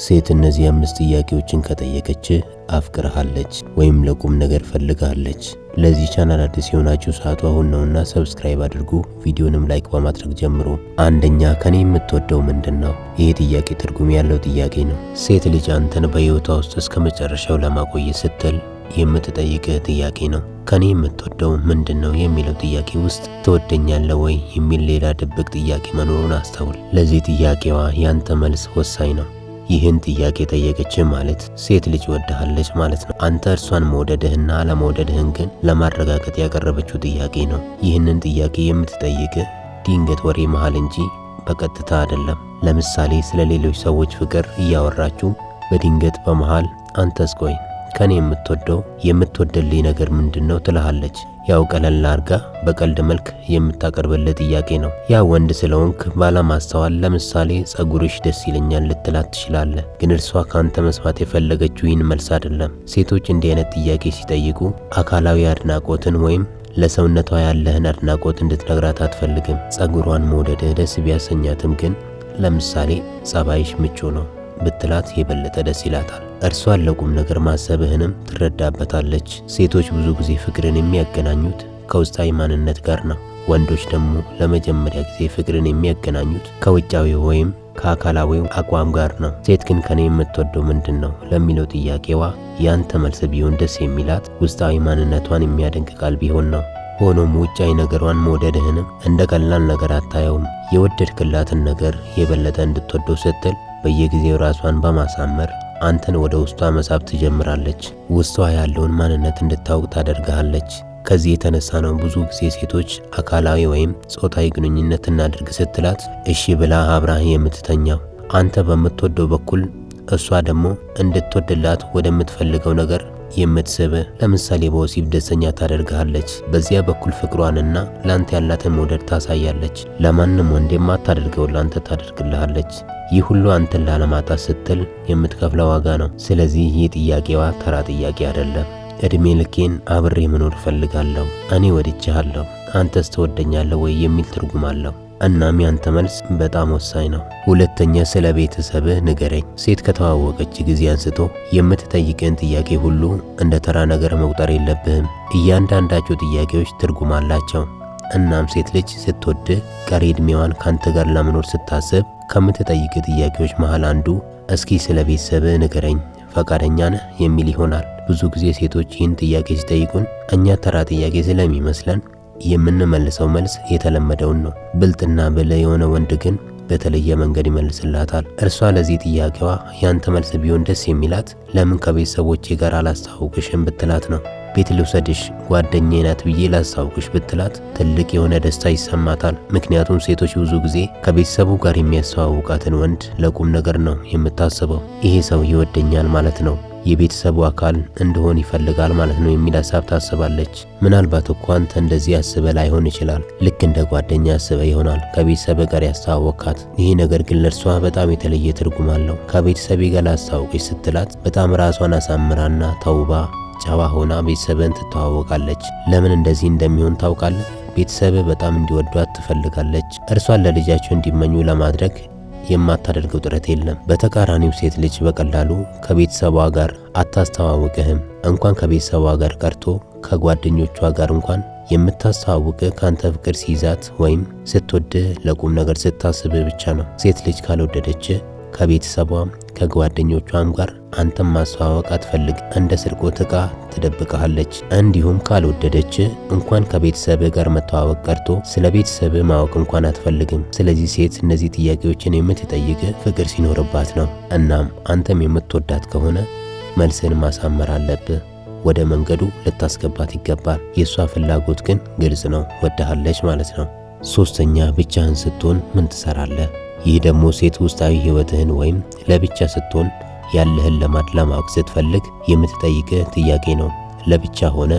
ሴት እነዚህ 5 ጥያቄዎችን ከጠየቀች አፍቅርሃለች ወይም ለቁም ነገር ፈልጋለች። ለዚህ ቻናል አዲስ የሆናችሁ ሰዓቱ አሁን ነውና ሰብስክራይብ አድርጉ፣ ቪዲዮንም ላይክ በማድረግ ጀምሩ። አንደኛ፣ ከኔ የምትወደው ምንድነው? ይሄ ጥያቄ ትርጉም ያለው ጥያቄ ነው። ሴት ልጅ አንተን በህይወቷ ውስጥ እስከ መጨረሻው ለማቆየት ስትል የምትጠይቅህ ጥያቄ ነው። ከኔ የምትወደው ምንድነው የሚለው ጥያቄ ውስጥ ትወደኛለህ ወይ የሚል ሌላ ድብቅ ጥያቄ መኖሩን አስተውል። ለዚህ ጥያቄዋ ያንተ መልስ ወሳኝ ነው። ይህን ጥያቄ ጠየቀች ማለት ሴት ልጅ ወደሃለች ማለት ነው። አንተ እርሷን መውደድህና አለመውደድህን ግን ለማረጋገጥ ያቀረበችው ጥያቄ ነው። ይህንን ጥያቄ የምትጠይቅህ ድንገት ወሬ መሃል እንጂ በቀጥታ አይደለም። ለምሳሌ ስለ ሌሎች ሰዎች ፍቅር እያወራችሁ በድንገት በመሃል አንተስ ቆይ ከኔ የምትወደልኝ ነገር ምንድነው ትልሃለች። ያው ቀለል አርጋ በቀልድ መልክ የምታቀርብልህ ጥያቄ ነው። ያ ወንድ ስለሆንክ ባለማስተዋል ለምሳሌ ጸጉርሽ ደስ ይለኛል ልትላት ትችላለህ። ግን እርሷ ካንተ መስማት የፈለገችው ይህን መልስ አይደለም። ሴቶች እንዲህ አይነት ጥያቄ ሲጠይቁ አካላዊ አድናቆትን ወይም ለሰውነቷ ያለህን አድናቆት እንድትነግራት አትፈልግም። ጸጉሯን መውደድ ደስ ቢያሰኛትም ግን ለምሳሌ ጸባይሽ ምቹ ነው ብትላት የበለጠ ደስ ይላታል። እርሷን ለቁም ነገር ማሰብህንም ትረዳበታለች። ሴቶች ብዙ ጊዜ ፍቅርን የሚያገናኙት ከውስጣዊ ማንነት ጋር ነው። ወንዶች ደግሞ ለመጀመሪያ ጊዜ ፍቅርን የሚያገናኙት ከውጫዊ ወይም ከአካላዊው አቋም ጋር ነው። ሴት ግን ከኔ የምትወደው ምንድነው ለሚለው ጥያቄዋ ያንተ መልስ ቢሆን ደስ የሚላት ውስጣዊ ማንነቷን የሚያደንቅ ቃል ቢሆን ነው። ሆኖም ውጫዊ ነገሯን መውደድህንም እንደ ቀላል ነገር አታየውም። የወደድክላትን ነገር የበለጠ እንድትወደው ስትል በየጊዜው ራሷን በማሳመር አንተን ወደ ውስጧ መሳብ ትጀምራለች። ውስጧ ያለውን ማንነት እንድታውቅ ታደርግሃለች። ከዚህ የተነሳ ነው ብዙ ጊዜ ሴቶች አካላዊ ወይም ጾታዊ ግንኙነት እናድርግ ስትላት እሺ ብላ አብራህ የምትተኛው። አንተ በምትወደው በኩል እሷ ደግሞ እንድትወድላት ወደምትፈልገው ነገር የምትስብ። ለምሳሌ በወሲብ ደስተኛ ታደርግሃለች። በዚያ በኩል ፍቅሯንና ላንተ ያላትን መውደድ ታሳያለች። ለማንም ወንድ የማታደርገው ላንተ ታደርግልሃለች። ይህ ሁሉ አንተን ላለማጣት ስትል የምትከፍለው ዋጋ ነው። ስለዚህ ይህ ጥያቄዋ ተራ ጥያቄ አይደለም። እድሜ ልኬን አብሬ መኖር እፈልጋለሁ፣ እኔ ወድጄሃለሁ፣ አንተስ ትወደኛለህ ወይ የሚል ትርጉም አለው። እናም ያንተ መልስ በጣም ወሳኝ ነው። ሁለተኛ፣ ስለ ቤተሰብህ ንገረኝ። ሴት ከተዋወቀች ጊዜ አንስቶ የምትጠይቅን ጥያቄ ሁሉ እንደ ተራ ነገር መቁጠር የለብህም። እያንዳንዳቸው ጥያቄዎች ትርጉም አላቸው። እናም ሴት ልጅ ስትወድህ ቀሪ ዕድሜዋን ካንተ ጋር ለመኖር ስታስብ ከምትጠይቅ ጥያቄዎች መሃል አንዱ እስኪ ስለ ቤተሰብህ ንገረኝ፣ ፈቃደኛ ነህ የሚል ይሆናል። ብዙ ጊዜ ሴቶች ይህን ጥያቄ ሲጠይቁን እኛ ተራ ጥያቄ ስለሚመስለን የምንመልሰው መልስ የተለመደውን ነው። ብልጥና ብልህ የሆነ ወንድ ግን በተለየ መንገድ ይመልስላታል። እርሷ ለዚህ ጥያቄዋ ያንተ መልስ ቢሆን ደስ የሚላት ለምን ከቤተሰቦቼ ጋር አላስተዋውቅሽም ብትላት ነው። ቤት ልውሰድሽ ጓደኛዬ ናት ብዬ ላስተዋውቅሽ ብትላት ትልቅ የሆነ ደስታ ይሰማታል። ምክንያቱም ሴቶች ብዙ ጊዜ ከቤተሰቡ ጋር የሚያስተዋውቃትን ወንድ ለቁም ነገር ነው የምታስበው። ይሄ ሰው ይወደኛል ማለት ነው፣ የቤተሰቡ አካል እንደሆን ይፈልጋል ማለት ነው የሚል ሐሳብ ታስባለች። ምናልባት እኮ አንተ እንደዚህ አስበህ ላይሆን ይችላል። ልክ እንደ ጓደኛ አስበህ ይሆናል ከቤተሰብ ጋር ያስተዋወቅካት። ይሄ ነገር ግን ለእርሷ በጣም የተለየ ትርጉም አለው። ከቤተሰቤ ጋር ላስተዋውቅሽ ስትላት በጣም ራሷን አሳምራና ተውባ ጨዋ ሆና ቤተሰብን ትተዋወቃለች። ለምን እንደዚህ እንደሚሆን ታውቃለህ? ቤተሰብህ በጣም እንዲወዷት ትፈልጋለች። እርሷን ለልጃቸው እንዲመኙ ለማድረግ የማታደርገው ጥረት የለም። በተቃራኒው ሴት ልጅ በቀላሉ ከቤተሰቧ ጋር አታስተዋውቅህም። እንኳን ከቤተሰቧ ጋር ቀርቶ ከጓደኞቿ ጋር እንኳን የምታስተዋውቅህ ካንተ ፍቅር ሲይዛት ወይም ስትወድህ ለቁም ነገር ስታስብህ ብቻ ነው። ሴት ልጅ ካልወደደችህ ከቤተሰቧም ከጓደኞቿም ጋር አንተም ማስተዋወቅ አትፈልግ። እንደ ስርቆት ዕቃ ትደብቀሃለች። እንዲሁም ካልወደደች እንኳን ከቤተሰብ ጋር መተዋወቅ ቀርቶ ስለ ቤተሰብ ማወቅ እንኳን አትፈልግም። ስለዚህ ሴት እነዚህ ጥያቄዎችን የምትጠይቅ ፍቅር ሲኖርባት ነው። እናም አንተም የምትወዳት ከሆነ መልስን ማሳመር አለብህ። ወደ መንገዱ ልታስገባት ይገባል። የሷ ፍላጎት ግን ግልጽ ነው፣ ወደሃለች ማለት ነው። ሶስተኛ፣ ብቻህን ስትሆን ምን ትሰራለህ? ይህ ደግሞ ሴት ውስጣዊ ህይወትህን ወይም ለብቻ ስትሆን ያለህን ለማወቅ ስትፈልግ የምትጠይቅህ ጥያቄ ነው። ለብቻ ሆነ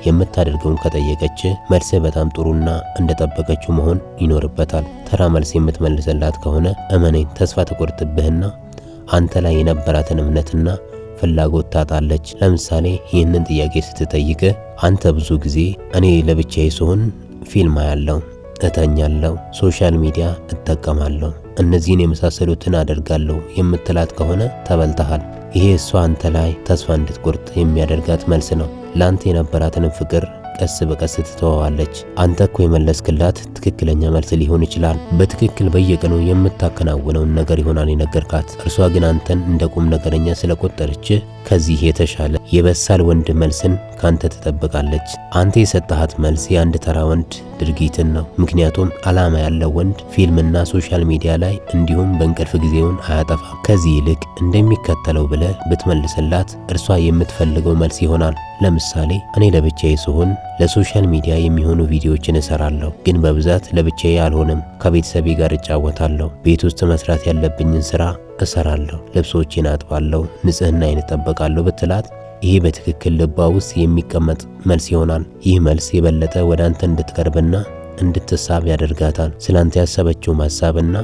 የምታደርገውን ከጠየቀች መልስ በጣም ጥሩና እንደጠበቀችው መሆን ይኖርበታል። ተራ መልስ የምትመልስላት ከሆነ እመነኝ ተስፋ ትቆርጥብህና አንተ ላይ የነበራትን እምነትና ፍላጎት ታጣለች። ለምሳሌ ይህንን ጥያቄ ስትጠይቅህ አንተ ብዙ ጊዜ እኔ ለብቻዬ ስሆን ፊልም አያለው፣ እተኛለሁ፣ ሶሻል ሚዲያ እጠቀማለሁ፣ እነዚህን የመሳሰሉትን አደርጋለሁ የምትላት ከሆነ ተበልተሃል። ይሄ እሷ አንተ ላይ ተስፋ እንድትቆርጥ የሚያደርጋት መልስ ነው። ላንተ የነበራትን ፍቅር ቀስ በቀስ ትተዋለች። አንተ እኮ የመለስክላት ትክክለኛ መልስ ሊሆን ይችላል። በትክክል በየቀኑ የምታከናውነውን ነገር ይሆናል የነገርካት። እርሷ ግን አንተን እንደ ቁም ነገረኛ ስለቆጠረች ከዚህ የተሻለ የበሳል ወንድ መልስን ካንተ ትጠብቃለች። አንተ የሰጠሃት መልስ የአንድ ተራ ወንድ ድርጊትን ነው። ምክንያቱም ዓላማ ያለው ወንድ ፊልምና ሶሻል ሚዲያ ላይ እንዲሁም በእንቅልፍ ጊዜውን አያጠፋም። ከዚህ ይልቅ እንደሚከተለው ብለህ ብትመልስላት እርሷ የምትፈልገው መልስ ይሆናል። ለምሳሌ እኔ ለብቻዬ ስሆን ለሶሻል ሚዲያ የሚሆኑ ቪዲዮዎችን እሰራለሁ፣ ግን በብዛት ለብቻዬ አልሆንም። ከቤተሰቤ ጋር እጫወታለሁ፣ ቤት ውስጥ መስራት ያለብኝን ስራ እሰራለሁ፣ ልብሶቼን አጥባለሁ፣ ንጽህናዬን እጠብቃለሁ ብትላት ይሄ በትክክል ልቧ ውስጥ የሚቀመጥ መልስ ይሆናል። ይህ መልስ የበለጠ ወደ አንተ እንድትቀርብና እንድትሳብ ያደርጋታል። ስላንተ ያሰበችው ማሳብና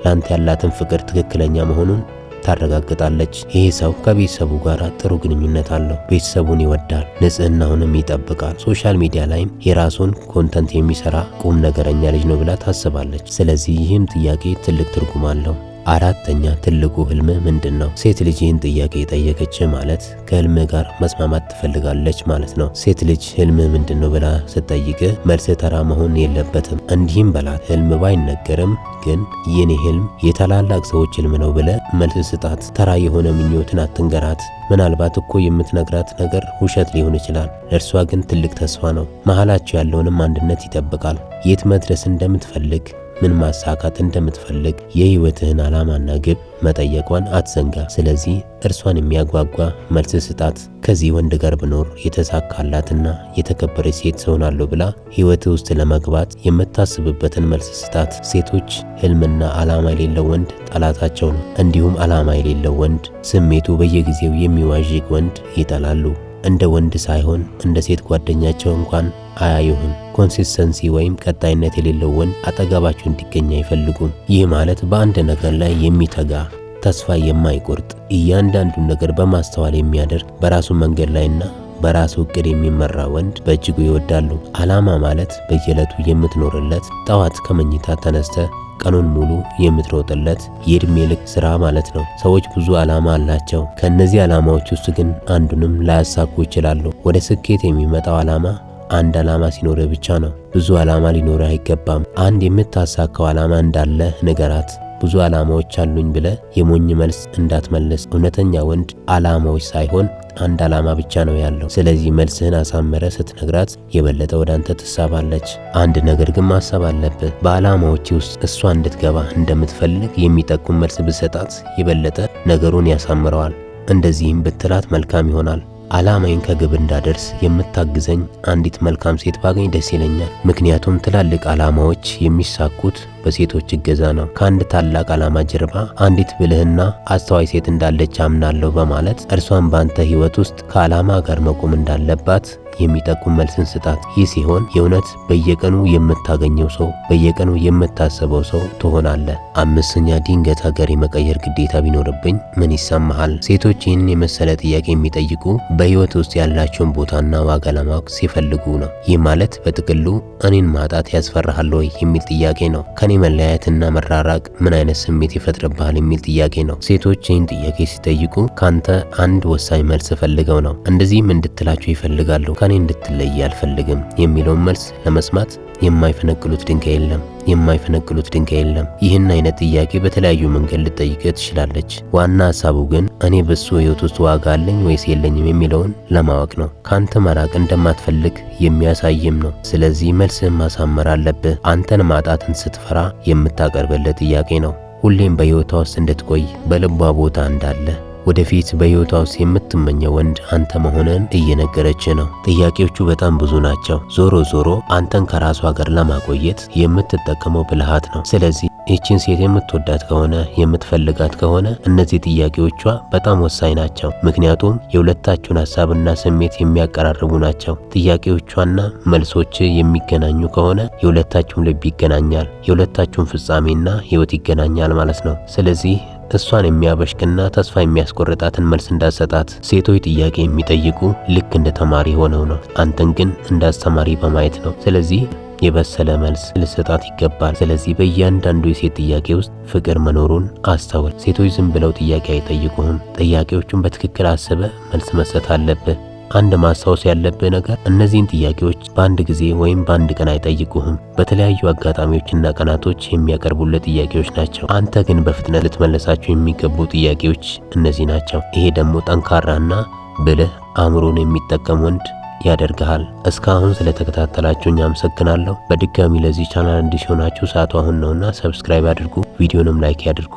ላንተ ያላትን ፍቅር ትክክለኛ መሆኑን ታረጋግጣለች። ይሄ ሰው ከቤተሰቡ ጋር ጥሩ ግንኙነት አለው፣ ቤተሰቡን ይወዳል፣ ንጽህናውንም ይጠብቃል፣ ሶሻል ሚዲያ ላይም የራሱን ኮንተንት የሚሰራ ቁም ነገረኛ ልጅ ነው ብላ ታስባለች። ስለዚህ ይህም ጥያቄ ትልቅ ትርጉም አለው። አራተኛ ትልቁ ህልም ምንድን ነው? ሴት ልጅ ይህን ጥያቄ የጠየቀች ማለት ከህልም ጋር መስማማት ትፈልጋለች ማለት ነው። ሴት ልጅ ህልም ምንድን ነው ብላ ስትጠይቅ መልስ ተራ መሆን የለበትም። እንዲህም በላት፣ ህልም ባይነገርም ግን የኔ ህልም የታላላቅ ሰዎች ህልም ነው ብለ መልስ ስጣት። ተራ የሆነ ምኞትን አትንገራት። ምናልባት እኮ የምትነግራት ነገር ውሸት ሊሆን ይችላል፣ ለእርሷ ግን ትልቅ ተስፋ ነው። መሃላቸው ያለውንም አንድነት ይጠብቃል። የት መድረስ እንደምትፈልግ ምን ማሳካት እንደምትፈልግ የህይወትህን ዓላማና ግብ መጠየቋን አትዘንጋ። ስለዚህ እርሷን የሚያጓጓ መልስ ስጣት። ከዚህ ወንድ ጋር ብኖር የተሳካላትና የተከበረች ሴት እሆናለሁ ብላ ህይወት ውስጥ ለመግባት የምታስብበትን መልስ ስጣት። ሴቶች ህልምና ዓላማ የሌለው ወንድ ጠላታቸው ነው። እንዲሁም ዓላማ የሌለው ወንድ፣ ስሜቱ በየጊዜው የሚዋዥቅ ወንድ ይጠላሉ። እንደ ወንድ ሳይሆን እንደ ሴት ጓደኛቸው እንኳን አያዩህም። ኮንሲስተንሲ ወይም ቀጣይነት የሌለው ወንድ አጠገባቸው እንዲገኝ አይፈልጉም። ይህ ማለት በአንድ ነገር ላይ የሚተጋ ተስፋ የማይቆርጥ እያንዳንዱን ነገር በማስተዋል የሚያደርግ በራሱ መንገድ ላይና በራሱ እቅድ የሚመራ ወንድ በእጅጉ ይወዳሉ። ዓላማ ማለት በየዕለቱ የምትኖርለት፣ ጠዋት ከመኝታ ተነስተ ቀኑን ሙሉ የምትሮጥለት የእድሜ ልክ ስራ ማለት ነው። ሰዎች ብዙ ዓላማ አላቸው። ከነዚህ ዓላማዎች ውስጥ ግን አንዱንም ላያሳኩ ይችላሉ። ወደ ስኬት የሚመጣው ዓላማ አንድ ዓላማ ሲኖር ብቻ ነው። ብዙ ዓላማ ሊኖር አይገባም። አንድ የምታሳካው ዓላማ እንዳለ ንገራት። ብዙ ዓላማዎች አሉኝ ብለ የሞኝ መልስ እንዳትመልስ። እውነተኛ ወንድ ዓላማዎች ሳይሆን አንድ ዓላማ ብቻ ነው ያለው። ስለዚህ መልስህን አሳመረ ስትነግራት የበለጠ ወደ አንተ ትሳባለች። አንድ ነገር ግን ማሰብ አለብህ። በዓላማዎች ውስጥ እሷ እንድትገባ እንደምትፈልግ የሚጠቁም መልስ ብሰጣት የበለጠ ነገሩን ያሳምረዋል። እንደዚህም ብትላት መልካም ይሆናል። ዓላማዬን ከግብ እንዳደርስ የምታግዘኝ አንዲት መልካም ሴት ባገኝ ደስ ይለኛል። ምክንያቱም ትላልቅ ዓላማዎች የሚሳኩት በሴቶች እገዛ ነው። ከአንድ ታላቅ ዓላማ ጀርባ አንዲት ብልህና አስተዋይ ሴት እንዳለች አምናለሁ በማለት እርሷን በአንተ ህይወት ውስጥ ከዓላማ ጋር መቆም እንዳለባት የሚጠቁም መልስን ስጣት። ይህ ሲሆን የእውነት በየቀኑ የምታገኘው ሰው፣ በየቀኑ የምታስበው ሰው ትሆናለህ። አምስተኛ ድንገት ሀገር የመቀየር ግዴታ ቢኖርብኝ ምን ይሰማሃል? ሴቶች ይህን የመሰለ ጥያቄ የሚጠይቁ በህይወት ውስጥ ያላቸውን ቦታና ዋጋ ለማወቅ ሲፈልጉ ነው። ይህ ማለት በጥቅሉ እኔን ማጣት ያስፈራሃል ወይ የሚል ጥያቄ ነው። ከኔ መለያየትና መራራቅ ምን አይነት ስሜት ይፈጥርብሃል የሚል ጥያቄ ነው። ሴቶች ይህን ጥያቄ ሲጠይቁ ካንተ አንድ ወሳኝ መልስ ፈልገው ነው። እንደዚህም እንድትላቸው ይፈልጋሉ። ከኔ እንድትለይ አልፈልግም የሚለውን መልስ ለመስማት የማይፈነቅሉት ድንጋይ የለም። ይህን አይነት ጥያቄ በተለያዩ መንገድ ልጠይቅ ትችላለች። ዋና ሐሳቡ ግን እኔ በሱ ህይወት ውስጥ ዋጋ አለኝ ወይስ የለኝም የሚለውን ለማወቅ ነው። ካንተ መራቅ እንደማትፈልግ የሚያሳይም ነው። ስለዚህ መልስህን ማሳመር አለብህ። አንተን ማጣትን ስትፈራ የምታቀርብለት ጥያቄ ነው። ሁሌም በህይወቷ ውስጥ እንድትቆይ በልቧ ቦታ እንዳለ ወደፊት በህይወቷ ውስጥ የምትመኘው ወንድ አንተ መሆንን እየነገረች ነው። ጥያቄዎቹ በጣም ብዙ ናቸው። ዞሮ ዞሮ አንተን ከራሷ ጋር ለማቆየት የምትጠቀመው ብልሃት ነው። ስለዚህ ይህችን ሴት የምትወዳት ከሆነ የምትፈልጋት ከሆነ እነዚህ ጥያቄዎቿ በጣም ወሳኝ ናቸው። ምክንያቱም የሁለታችሁን ሐሳብና ስሜት የሚያቀራርቡ ናቸው። ጥያቄዎቿና መልሶች የሚገናኙ ከሆነ የሁለታችሁም ልብ ይገናኛል፣ የሁለታችሁም ፍጻሜና ህይወት ይገናኛል ማለት ነው። ስለዚህ እሷን የሚያበሽቅና ተስፋ የሚያስቆርጣትን መልስ እንዳሰጣት። ሴቶች ጥያቄ የሚጠይቁ ልክ እንደ ተማሪ ሆነው ነው፣ አንተን ግን እንደ አስተማሪ በማየት ነው። ስለዚህ የበሰለ መልስ ልሰጣት ይገባል። ስለዚህ በእያንዳንዱ የሴት ጥያቄ ውስጥ ፍቅር መኖሩን አስተውል። ሴቶች ዝም ብለው ጥያቄ አይጠይቁህም። ጥያቄዎቹን በትክክል አስበ መልስ መስጠት አለብህ። አንድ ማስታወስ ያለብህ ነገር እነዚህን ጥያቄዎች በአንድ ጊዜ ወይም በአንድ ቀን አይጠይቁህም። በተለያዩ አጋጣሚዎችና ቀናቶች የሚያቀርቡልህ ጥያቄዎች ናቸው። አንተ ግን በፍጥነት ልትመለሳቸው የሚገቡ ጥያቄዎች እነዚህ ናቸው። ይሄ ደግሞ ጠንካራና ብልህ አእምሮን የሚጠቀም ወንድ ያደርግሃል። እስካሁን ስለተከታተላችሁኝ አመሰግናለሁ። በድጋሚ ለዚህ ቻናል አዲስ ሆናችሁ ሰዓቱ አሁን ነውና ሰብስክራይብ አድርጉ፣ ቪዲዮንም ላይክ ያድርጉ።